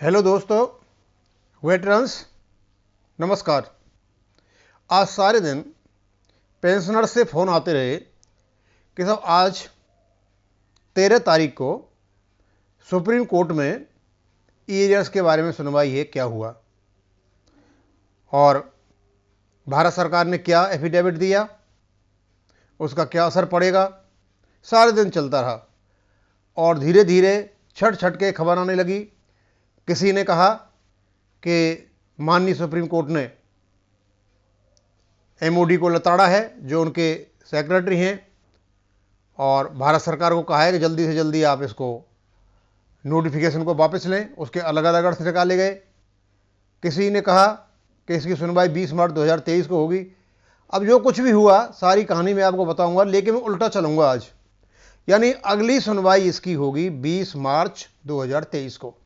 Hello दोस्तों, veterans, नमस्कार। आज सारे दिन पेंशनर से फ़ोन आते रहे कि साहब आज 13 तारीख को सुप्रीम कोर्ट में ई-एरियर्स के बारे में सुनवाई है, क्या हुआ और भारत सरकार ने क्या एफिडेविट दिया, उसका क्या असर पड़ेगा। सारे दिन चलता रहा और धीरे धीरे छट छट के खबर आने लगी। किसी ने कहा कि माननीय सुप्रीम कोर्ट ने एमओडी को लताड़ा है, जो उनके सेक्रेटरी हैं, और भारत सरकार को कहा है कि जल्दी से जल्दी आप इसको नोटिफिकेशन को वापस लें। उसके अलग अलग अर्थ निकाले गए। किसी ने कहा कि इसकी सुनवाई 20 मार्च 2023 को होगी। अब जो कुछ भी हुआ सारी कहानी मैं आपको बताऊंगा, लेकिन मैं उल्टा चलूंगा आज, यानी अगली सुनवाई इसकी होगी 20 मार्च 2023 को।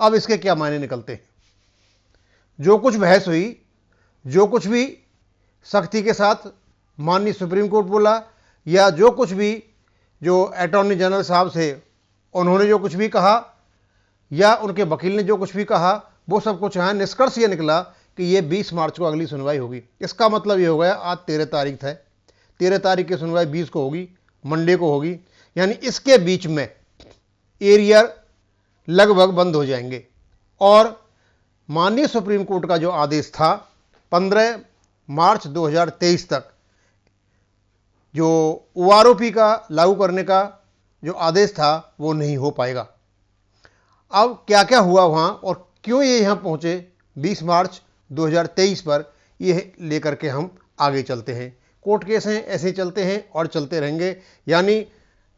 अब इसके क्या मायने निकलते हैं? जो कुछ बहस हुई, जो कुछ भी सख्ती के साथ माननीय सुप्रीम कोर्ट बोला, या जो कुछ भी जो अटॉर्नी जनरल साहब से उन्होंने जो कुछ भी कहा, या उनके वकील ने जो कुछ भी कहा, वो सब कुछ यहाँ निष्कर्ष ये निकला कि ये 20 मार्च को अगली सुनवाई होगी। इसका मतलब ये हो गया, आज 13 तारीख है, 13 तारीख की सुनवाई 20 को होगी, मंडे को होगी, यानी इसके बीच में एरियर लगभग बंद हो जाएंगे। और माननीय सुप्रीम कोर्ट का जो आदेश था 15 मार्च 2023 तक, जो ओआरओपी का लागू करने का जो आदेश था, वो नहीं हो पाएगा। अब क्या क्या हुआ वहाँ और क्यों ये यहाँ पहुँचे 20 मार्च 2023 पर, ये लेकर के हम आगे चलते हैं। कोर्ट केस हैं, ऐसे चलते हैं और चलते रहेंगे, यानी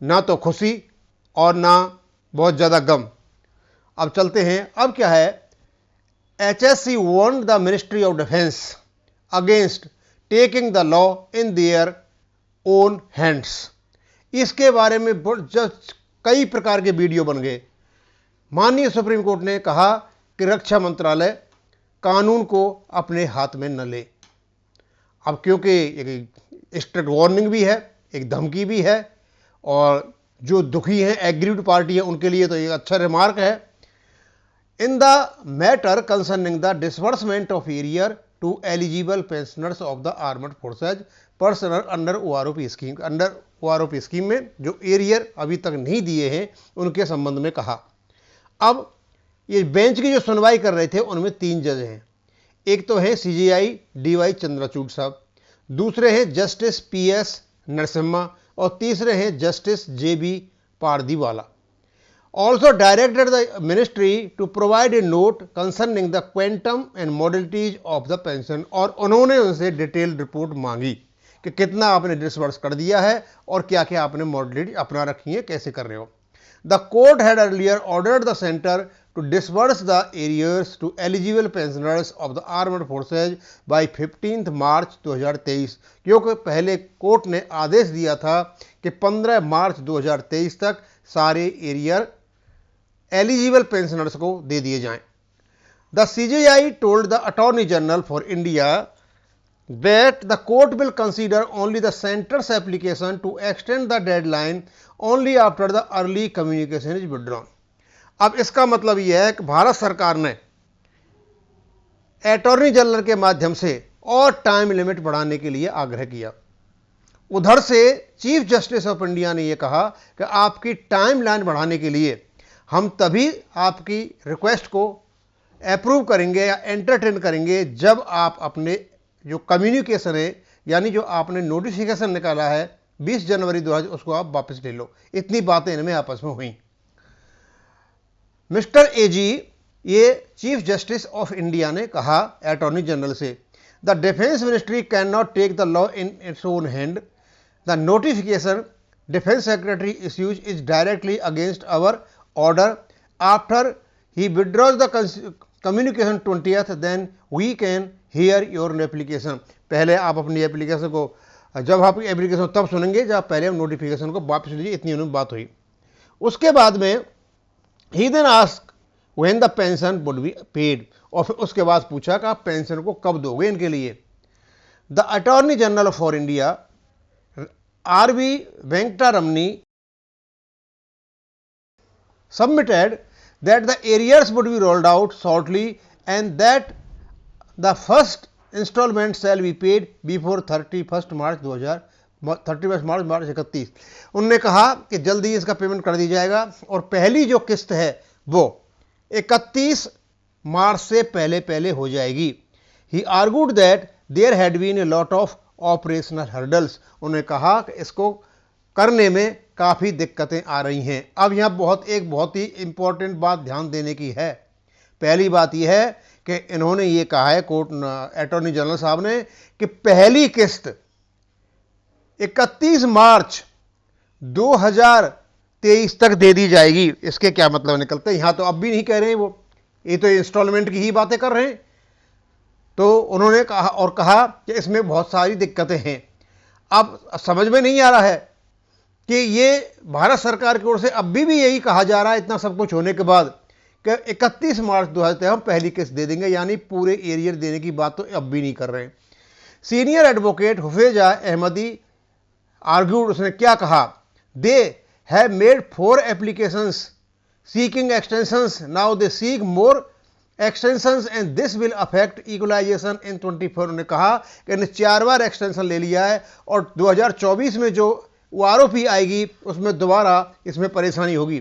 ना तो खुशी और ना बहुत ज़्यादा गम। अब चलते हैं। अब क्या है, HSC warned the Ministry of Defense against taking the law in their own hands। इसके बारे में कई प्रकार के वीडियो बन गए। माननीय सुप्रीम कोर्ट ने कहा कि रक्षा मंत्रालय कानून को अपने हाथ में न ले। अब क्योंकि एक स्ट्रिक्ट वार्निंग भी है, एक धमकी भी है, और जो दुखी हैं, एग्रीव्ड पार्टी है, उनके लिए तो एक अच्छा रिमार्क है। In the matter concerning the disbursement of arrear to eligible pensioners of the armed forces personnel under OROP scheme में जो एरियर अभी तक नहीं दिए हैं, उनके संबंध में कहा। अब ये बेंच की जो सुनवाई कर रहे थे, उनमें 3 जज हैं। एक तो है CJI DY चंद्रचूड़ साहब, दूसरे हैं जस्टिस PS नरसिम्हा, और तीसरे हैं justice JB Pardiwala. Also directed the ministry to provide a note concerning the quantum and modalities of the pension, और उन्होंने उनसे डिटेल्ड रिपोर्ट मांगी कि कितना आपने डिसबर्स कर दिया है और क्या क्या आपने मॉडलिटी अपना रखी है, कैसे कर रहे हो। The court had earlier ordered the center to disburse the arrears to eligible pensioners of the armed forces by 15 मार्च 2023, क्योंकि पहले कोर्ट ने आदेश दिया था कि 15 मार्च 2023 तक सारे एरियर एलिजिबल पेंशनर्स को दे दिए जाएं। The CJI told the attorney general for India that the court will consider only the centre's application to extend the deadline only after the early communication is withdrawn. अब इसका मतलब यह है कि भारत सरकार ने अटॉर्नी जनरल के माध्यम से और टाइम लिमिट बढ़ाने के लिए आग्रह किया। उधर से चीफ जस्टिस ऑफ इंडिया ने यह कहा कि आपकी टाइम लाइन बढ़ाने के लिए हम तभी आपकी रिक्वेस्ट को अप्रूव करेंगे या एंटरटेन करेंगे जब आप अपने जो कम्युनिकेशन है, यानी जो आपने नोटिफिकेशन निकाला है 20 जनवरी 2000, उसको आप वापस ले लो। इतनी बातें इनमें आपस में हुई। मिस्टर AG, ये चीफ जस्टिस ऑफ इंडिया ने कहा अटॉर्नी जनरल से, the defence ministry can not take the law in its own hand. The notification defence secretary issues is directly against our order after he withdraws the communication 20th, then we can hear your application। पहले आप अपनी application को, जब आप application तब सुनेंगे जब पहले हम नोटिफिकेशन को वापस लीजिए। इतनी उन्होंने बात हुई। उसके बाद में he then asked when the pension would be paid, और फिर उसके बाद पूछा कि आप पेंशन को कब दोगे इनके लिए। The attorney general for India RV Venkata Ramani submitted that the arrears would be rolled out shortly and that the first installment shall be paid before 31st March 31 उन्होंने कहा कि जल्दी इसका पेमेंट कर दी जाएगा और पहली जो किस्त है वो 31 मार्च से पहले पहले हो जाएगी। He argued that there had been a lot of operational hurdles। उन्होंने कहा कि इसको करने में काफ़ी दिक्कतें आ रही हैं। अब यहाँ बहुत ही इंपॉर्टेंट बात ध्यान देने की है। पहली बात यह है कि इन्होंने ये कहा है कोर्ट अटॉर्नी जनरल साहब ने कि पहली किस्त 31 मार्च 2023 तक दे दी जाएगी। इसके क्या मतलब निकलते हैं? यहाँ तो अब भी नहीं कह रहे हैं वो, ये तो इंस्टॉलमेंट की ही बातें कर रहे हैं। तो उन्होंने कहा कि इसमें बहुत सारी दिक्कतें हैं। अब समझ में नहीं आ रहा है कि ये भारत सरकार की ओर से अब भी यही कहा जा रहा है इतना सब कुछ होने के बाद कि 31 मार्च 2023 हम पहली किस्त दे देंगे, यानी पूरे एरियर देने की बात तो अब भी नहीं कर रहे हैं। सीनियर एडवोकेट हुफेजा अहमदी आर्ग्यूड, उसने क्या कहा? They have made 4 applications seeking extensions, now they seek more extensions and this will affect equalization in 24। उन्होंने कहा कि इन्हें 4 बार एक्सटेंशन ले लिया है और 2024 में जो आरओपी आएगी उसमें दोबारा इसमें परेशानी होगी।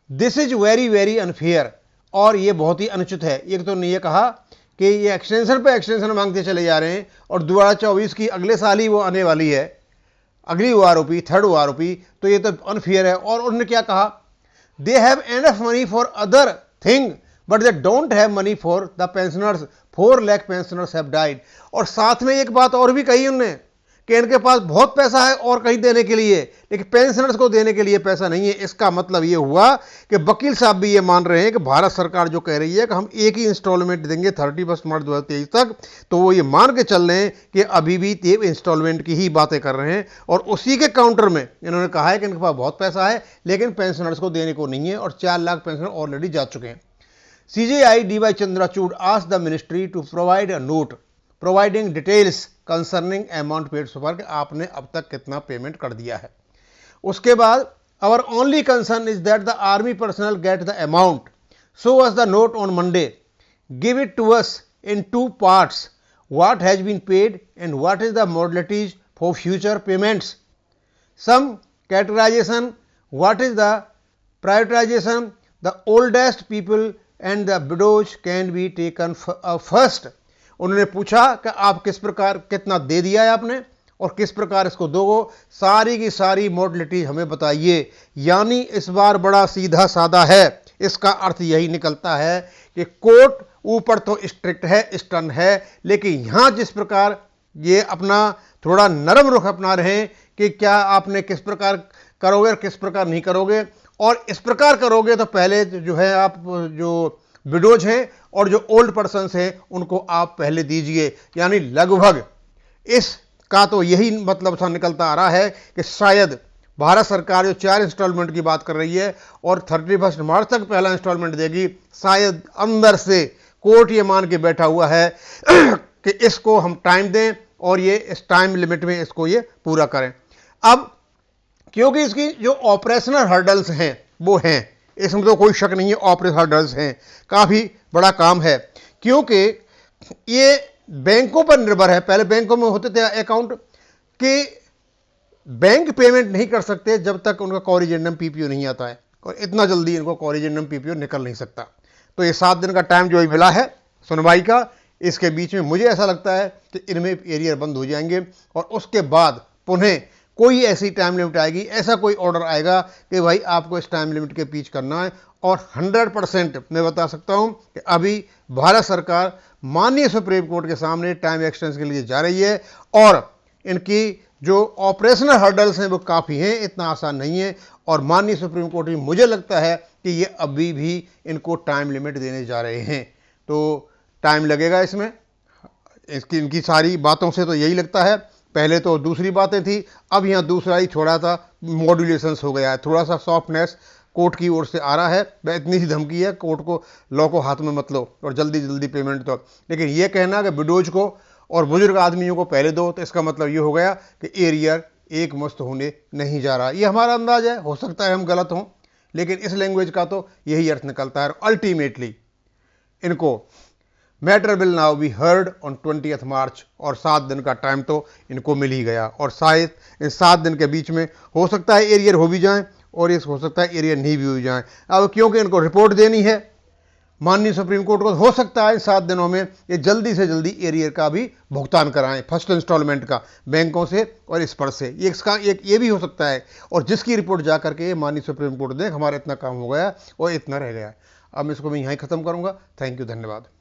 This is very very unfair, और ये बहुत ही अनुचित है। एक तो ने ये कहा कि ये एक्सटेंशन पे एक्सटेंशन मांगते चले जा रहे हैं और 2024 की अगले साल ही वो आने वाली है, अगली आरओपी, थर्ड आरओपी, तो ये तो अनफेयर है। और उन्होंने क्या कहा? They have enough money for other thing but they don't have money for the pensioners, 4 lakh pensioners have died. और साथ में एक बात और भी कही उन्होंने कि इनके पास बहुत पैसा है और कहीं देने के लिए, लेकिन पेंशनर्स को देने के लिए पैसा नहीं है। इसका मतलब ये हुआ कि वकील साहब भी ये मान रहे हैं कि भारत सरकार जो कह रही है कि हम एक ही इंस्टॉलमेंट देंगे 31 मार्च 2023 तक, तो वो ये मान के चल रहे हैं कि अभी भी ये इंस्टॉलमेंट की ही बातें कर रहे हैं। और उसी के काउंटर में इन्होंने कहा है कि इनके पास बहुत पैसा है लेकिन पेंशनर्स को देने को नहीं है, और 4 लाख पेंशनर ऑलरेडी जा चुके हैं। CJI DY Chandrachud asked the ministry to provide a note providing details concerning amount paid so far, कि आपने अब तक कितना पेमेंट कर दिया है। उसके बाद our only concern is that the army personnel get the amount, show us the note on Monday, give it to us in 2 parts, what has been paid and what is the modalities for future payments, some categorization, what is the prioritization, the oldest people and the widows can be taken first। उन्होंने पूछा कि आप किस प्रकार कितना दे दिया है आपने और किस प्रकार इसको दोगे, सारी की सारी मॉडलिटी हमें बताइए। यानी इस बार बड़ा सीधा साधा है। इसका अर्थ यही निकलता है कि कोर्ट ऊपर तो स्ट्रिक्ट है, स्टर्न है, लेकिन यहाँ जिस प्रकार ये अपना थोड़ा नरम रुख अपना रहे हैं कि क्या आपने किस प्रकार करोगे और किस प्रकार नहीं करोगे, और इस प्रकार करोगे तो पहले जो है आप जो विडोज हैं और जो ओल्ड पर्सन्स हैं उनको आप पहले दीजिए। यानी लगभग इसका तो यही मतलब सा निकलता आ रहा है कि शायद भारत सरकार जो 4 इंस्टॉलमेंट की बात कर रही है और 31 मार्च तक पहला इंस्टॉलमेंट देगी, शायद अंदर से कोर्ट ये मान के बैठा हुआ है कि इसको हम टाइम दें और ये इस टाइम लिमिट में इसको ये पूरा करें। अब क्योंकि इसकी जो ऑपरेशनल हर्डल्स हैं वो हैं, इसमें तो कोई शक नहीं है, ऑपरेशनल हर्डल्स हैं, काफ़ी बड़ा काम है, क्योंकि ये बैंकों पर निर्भर है। पहले बैंकों में होते थे अकाउंट कि बैंक पेमेंट नहीं कर सकते जब तक उनका कॉरिजेंडम पीपीओ नहीं आता है, और इतना जल्दी इनको कॉरिजेंडम पीपीओ निकल नहीं सकता। तो ये 7 दिन का टाइम जो मिला है सुनवाई का, इसके बीच में मुझे ऐसा लगता है कि इनमें एरियर बंद हो जाएंगे और उसके बाद पुनः कोई ऐसी टाइम लिमिट आएगी, ऐसा कोई ऑर्डर आएगा कि भाई आपको इस टाइम लिमिट के पीछे करना है। और 100% मैं बता सकता हूं कि अभी भारत सरकार माननीय सुप्रीम कोर्ट के सामने टाइम एक्सटेंशन के लिए जा रही है, और इनकी जो ऑपरेशनल हर्डल्स हैं वो काफ़ी हैं, इतना आसान नहीं है। और माननीय सुप्रीम कोर्ट भी मुझे लगता है कि ये अभी भी इनको टाइम लिमिट देने जा रहे हैं, तो टाइम लगेगा इसमें। इनकी सारी बातों से तो यही लगता है। पहले तो दूसरी बातें थी, अब यहाँ दूसरा ही थोड़ा सा मॉड्यूलेशंस हो गया है, थोड़ा सा सॉफ्टनेस कोर्ट की ओर से आ रहा है। वह इतनी सी धमकी है, कोर्ट को लॉ को हाथ में मत लो और जल्दी जल्दी पेमेंट दो। लेकिन ये कहना कि विडोज को और बुजुर्ग आदमियों को पहले दो, तो इसका मतलब ये हो गया कि एरियर एक मुश्त होने नहीं जा रहा। ये हमारा अंदाज है, हो सकता है हम गलत हों, लेकिन इस लैंग्वेज का तो यही अर्थ निकलता है। अल्टीमेटली इनको matter will now be heard on 20 मार्च, और 7 दिन का टाइम तो इनको मिल ही गया, और शायद इन 7 दिन के बीच में हो सकता है एरियर हो भी जाएं और ये हो सकता है एरियर नहीं भी हो जाएं। अब क्योंकि इनको रिपोर्ट देनी है माननीय सुप्रीम कोर्ट को, हो सकता है इन 7 दिनों में ये जल्दी से जल्दी एरियर का भी भुगतान कराएं, फर्स्ट इंस्टॉलमेंट का बैंकों से और इस पर से। इसका एक ये भी हो सकता है, और जिसकी रिपोर्ट जा करके माननीय सुप्रीम कोर्ट देख हमारा इतना काम हो गया और इतना रह गया। अब इसको मैं यहीं ख़त्म करूँगा। थैंक यू, धन्यवाद।